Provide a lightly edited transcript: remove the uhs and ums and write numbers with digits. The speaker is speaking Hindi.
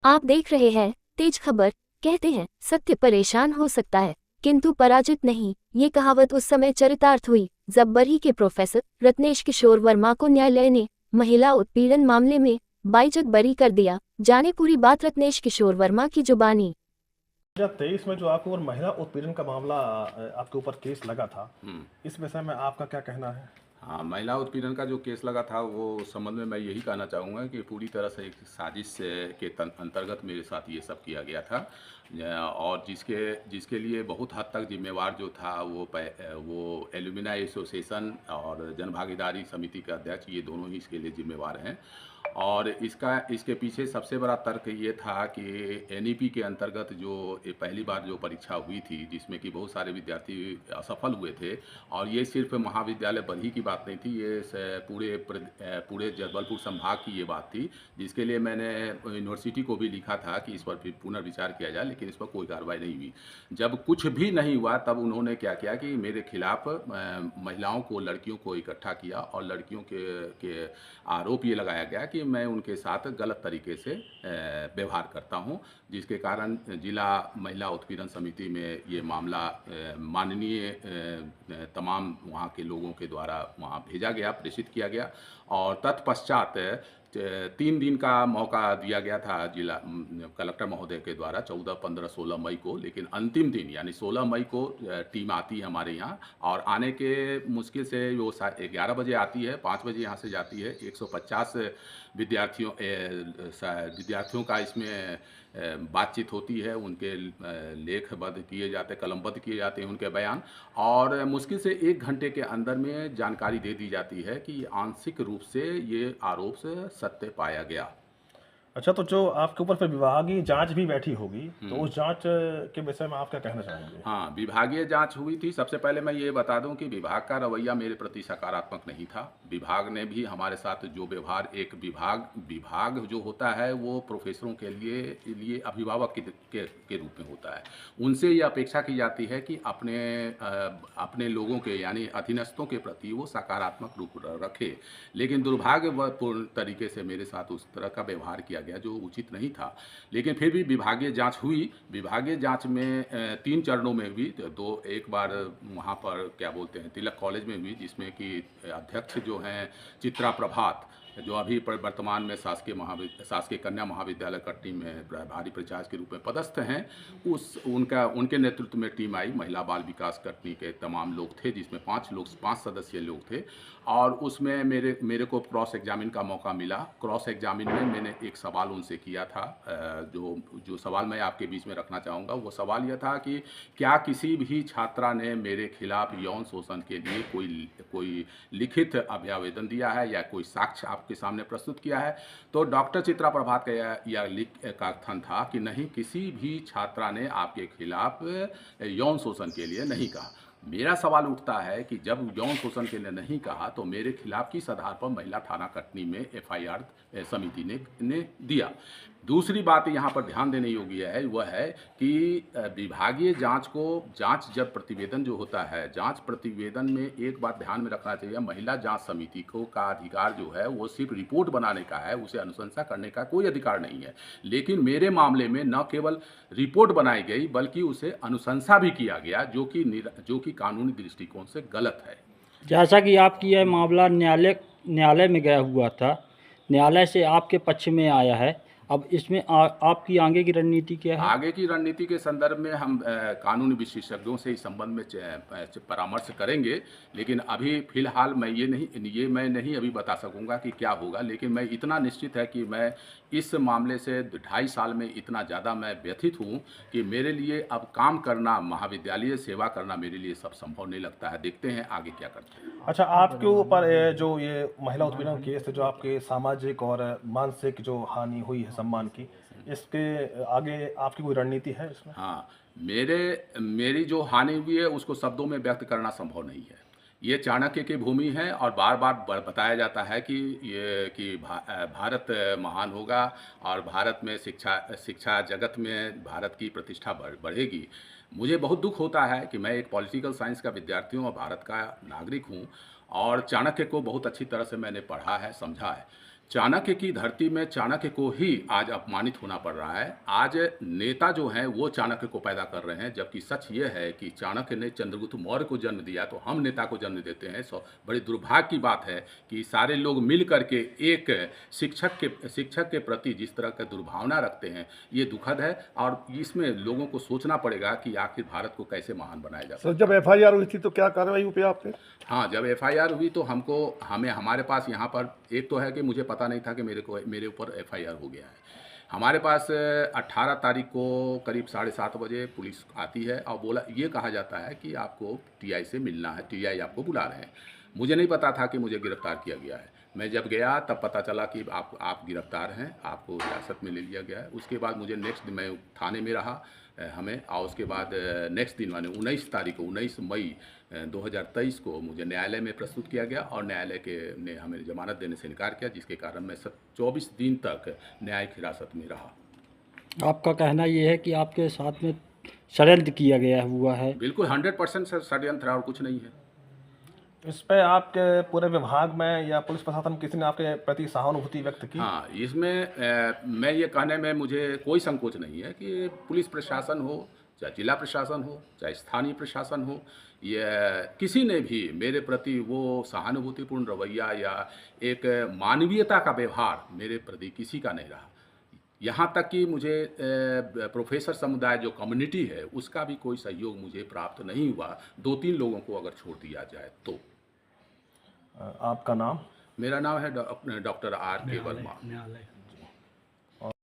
आप देख रहे हैं तेज खबर। कहते हैं सत्य परेशान हो सकता है किंतु पराजित नहीं। ये कहावत उस समय चरितार्थ हुई जब बरही के प्रोफेसर रत्नेश किशोर वर्मा को न्यायालय ने महिला उत्पीड़न मामले में बाइज्जत बरी कर दिया। जाने पूरी बात रत्नेश किशोर वर्मा की जुबानी। 2023 में जो आपके ऊपर महिला उत्पीड़न का मामला आपके ऊपर केस लगा था, इस विषय में आपका क्या कहना है? हाँ, महिला उत्पीड़न का जो केस लगा था वो उस संबंध में मैं यही कहना चाहूँगा कि पूरी तरह से एक साजिश के अंतर्गत मेरे साथ ये सब किया गया था। और जिसके जिसके लिए बहुत हद तक जिम्मेवार जो था वो एल्यूमिनाई एसोसिएशन और जनभागीदारी समिति के अध्यक्ष, ये दोनों ही इसके लिए जिम्मेवार हैं। और इसके पीछे सबसे बड़ा तर्क ये था कि एनईपी के अंतर्गत जो ये पहली बार जो परीक्षा हुई थी जिसमें कि बहुत सारे विद्यार्थी असफल हुए थे, और ये सिर्फ महाविद्यालय बरही की बात नहीं थी, ये पूरे जबलपुर संभाग की ये बात थी, जिसके लिए मैंने यूनिवर्सिटी को भी लिखा था कि इस पर भी पुनर्विचार किया जाए, लेकिन इस पर कोई कार्रवाई नहीं हुई। जब कुछ भी नहीं हुआ तब उन्होंने क्या किया कि मेरे खिलाफ महिलाओं को, लड़कियों को इकट्ठा किया और लड़कियों के आरोप ये लगाया गया कि मैं उनके साथ गलत तरीके से व्यवहार करता हूं, जिसके कारण जिला महिला उत्पीड़न समिति में ये मामला माननीय तमाम वहाँ के लोगों के द्वारा वहाँ भेजा गया, प्रेषित किया गया। और तत्पश्चात 3 दिन का मौका दिया गया था जिला कलेक्टर महोदय के द्वारा 14, 15, 16 मई को, लेकिन अंतिम दिन यानी 16 मई को टीम आती है हमारे यहाँ, और आने के मुश्किल से वो 11 बजे आती है, 5 बजे यहाँ से जाती है। 150 विद्यार्थियों का इसमें बातचीत होती है, उनके लेखबद्ध किए जाते, कलमबद्ध किए जाते हैं उनके बयान, और मुश्किल से 1 घंटे के अंदर में जानकारी दे दी जाती है कि आंशिक रूप से ये आरोप से सत्य पाया गया। अच्छा, तो जो आपके ऊपर फिर विभागीय जांच भी बैठी होगी, तो उस जांच के विषय में आप क्या कहना चाहेंगे? हाँ, विभागीय जांच हुई थी। सबसे पहले मैं ये बता दूं कि विभाग का रवैया मेरे प्रति सकारात्मक नहीं था। विभाग ने भी हमारे साथ जो व्यवहार, एक विभाग जो होता है वो प्रोफेसरों के लिए अभिभावक के रूप में होता है। उनसे ये अपेक्षा की जाती है कि अपने लोगों के यानी अधीनस्थों के प्रति वो सकारात्मक रूप रखे, लेकिन दुर्भाग्यपूर्ण तरीके से मेरे साथ उस तरह का व्यवहार किया गया जो उचित नहीं था। लेकिन फिर भी विभागीय जांच हुई। विभागीय जांच में 3 चरणों में हुई। एक बार वहाँ पर क्या बोलते हैं तिलक कॉलेज में हुई, जिसमें कि अध्यक्ष जो हैं चित्रा प्रभात, जो अभी वर्तमान में शासकीय कन्या महाविद्यालय कटनी में प्रभारी प्राचार्य के रूप में पदस्थ हैं, उनके नेतृत्व में टीम आई। महिला बाल विकास कटनी के तमाम लोग थे, जिसमें 5 सदस्यीय लोग थे, और उसमें मेरे को क्रॉस एग्जामिन का मौका मिला। क्रॉस एग्जामिन में मैंने एक सवाल उनसे किया था, जो सवाल मैं आपके बीच में रखना चाहूँगा। वो सवाल यह था कि क्या किसी भी छात्रा ने मेरे खिलाफ यौन शोषण के लिए कोई लिखित अभ्यावेदन दिया है या कोई साक्ष्य आपके सामने प्रस्तुत किया है? तो डॉक्टर चित्रा प्रभात का यह कथन था कि नहीं, किसी भी छात्रा ने आपके खिलाफ यौन शोषण के लिए नहीं कहा। मेरा सवाल उठता है कि जब यौन शोषण के लिए नहीं कहा तो मेरे खिलाफ किस आधार पर महिला थाना कटनी में एफआईआर समिति ने दिया? दूसरी बात यहाँ पर ध्यान देने योग्य है वह है कि विभागीय जांच जब प्रतिवेदन जो होता है, जांच प्रतिवेदन में एक बात ध्यान में रखना चाहिए, महिला जांच समिति का अधिकार जो है वो सिर्फ रिपोर्ट बनाने का है, उसे अनुशंसा करने का कोई अधिकार नहीं है। लेकिन मेरे मामले में न केवल रिपोर्ट बनाई गई बल्कि उसे अनुशंसा भी किया गया, जो कि कानूनी दृष्टिकोण से गलत है। जैसा कि आपकी यह मामला न्यायालय में गया हुआ था, न्यायालय से आपके पक्ष में आया है, अब इसमें आपकी आगे की रणनीति क्या है? आगे की रणनीति के संदर्भ में हम कानूनी विशेषज्ञों से इस संबंध में परामर्श करेंगे, लेकिन अभी फिलहाल मैं नहीं अभी बता सकूंगा कि क्या होगा। लेकिन मैं इतना निश्चित है कि मैं इस मामले से 2.5 साल में इतना ज़्यादा मैं व्यथित हूँ कि मेरे लिए अब काम करना, महाविद्यालय सेवा करना मेरे लिए सब संभव नहीं लगता है। देखते हैं आगे क्या करते हैं। अच्छा, आपके ऊपर जो ये महिला उत्पीड़न केस है, जो आपके सामाजिक और मानसिक जो हानि हुई है सम्मान की, इसके आगे आपकी कोई रणनीति है इसमें? हाँ, मेरी जो हानि हुई है उसको शब्दों में व्यक्त करना संभव नहीं है। ये चाणक्य की भूमि है और बार बार बताया जाता है कि भारत महान होगा और भारत में शिक्षा जगत में भारत की प्रतिष्ठा बढ़ेगी। मुझे बहुत दुख होता है कि मैं एक पॉलिटिकल साइंस का विद्यार्थी हूँ और भारत का नागरिक हूँ, और चाणक्य को बहुत अच्छी तरह से मैंने पढ़ा है, समझा है। चाणक्य की धरती में चाणक्य को ही आज अपमानित होना पड़ रहा है। आज नेता जो हैं वो चाणक्य को पैदा कर रहे हैं, जबकि सच ये है कि चाणक्य ने चंद्रगुप्त मौर्य को जन्म दिया तो हम नेता को जन्म देते हैं। बड़ी दुर्भाग्य की बात है कि सारे लोग मिल करके एक शिक्षक के प्रति जिस तरह का दुर्भावना रखते हैं, ये दुखद है और इसमें लोगों को सोचना पड़ेगा कि आखिर भारत को कैसे महान बनाया जा सकता है। सर, जब एफआईआर हुई थी तो क्या कार्रवाई हुई आप पे? हाँ, जब एफआईआर हुई तो हमारे पास यहाँ पर एक तो है कि मुझे पता नहीं था कि मेरे ऊपर एफआईआर हो गया है। हमारे पास 18 तारीख को करीब 7:30 बजे पुलिस आती है और ये कहा जाता है कि आपको टीआई से मिलना है, टीआई आपको बुला रहे हैं। मुझे नहीं पता था कि मुझे गिरफ्तार किया गया है। मैं जब गया तब पता चला कि आप गिरफ्तार हैं, आपको हिरासत में ले लिया गया है। उसके बाद मुझे नेक्स्ट दिन मैं थाने में रहा हमें, और उसके बाद नेक्स्ट दिन माने 19 मई 2023 को मुझे न्यायालय में प्रस्तुत किया गया और न्यायालय ने हमें जमानत देने से इनकार किया, जिसके कारण मैं 24 दिन तक न्यायिक हिरासत में रहा। आपका कहना ये है कि आपके साथ में षड्यंत्र किया गया हुआ है? बिल्कुल 100% षड्यंत्र और कुछ नहीं है। इस पे आपके पूरे विभाग में या पुलिस प्रशासन किसी ने आपके प्रति सहानुभूति व्यक्त की? हाँ, इसमें मैं ये कहने में मुझे कोई संकोच नहीं है कि पुलिस प्रशासन हो, चाहे जिला प्रशासन हो, चाहे स्थानीय प्रशासन हो, ये किसी ने भी मेरे प्रति वो सहानुभूतिपूर्ण रवैया या एक मानवीयता का व्यवहार मेरे प्रति किसी का नहीं रहा। यहाँ तक कि मुझे प्रोफेसर समुदाय जो कम्युनिटी है उसका भी कोई सहयोग मुझे प्राप्त नहीं हुआ, 2-3 लोगों को अगर छोड़ दिया जाए तो। आपका नाम? मेरा नाम है डॉक्टर R.K. वर्मा।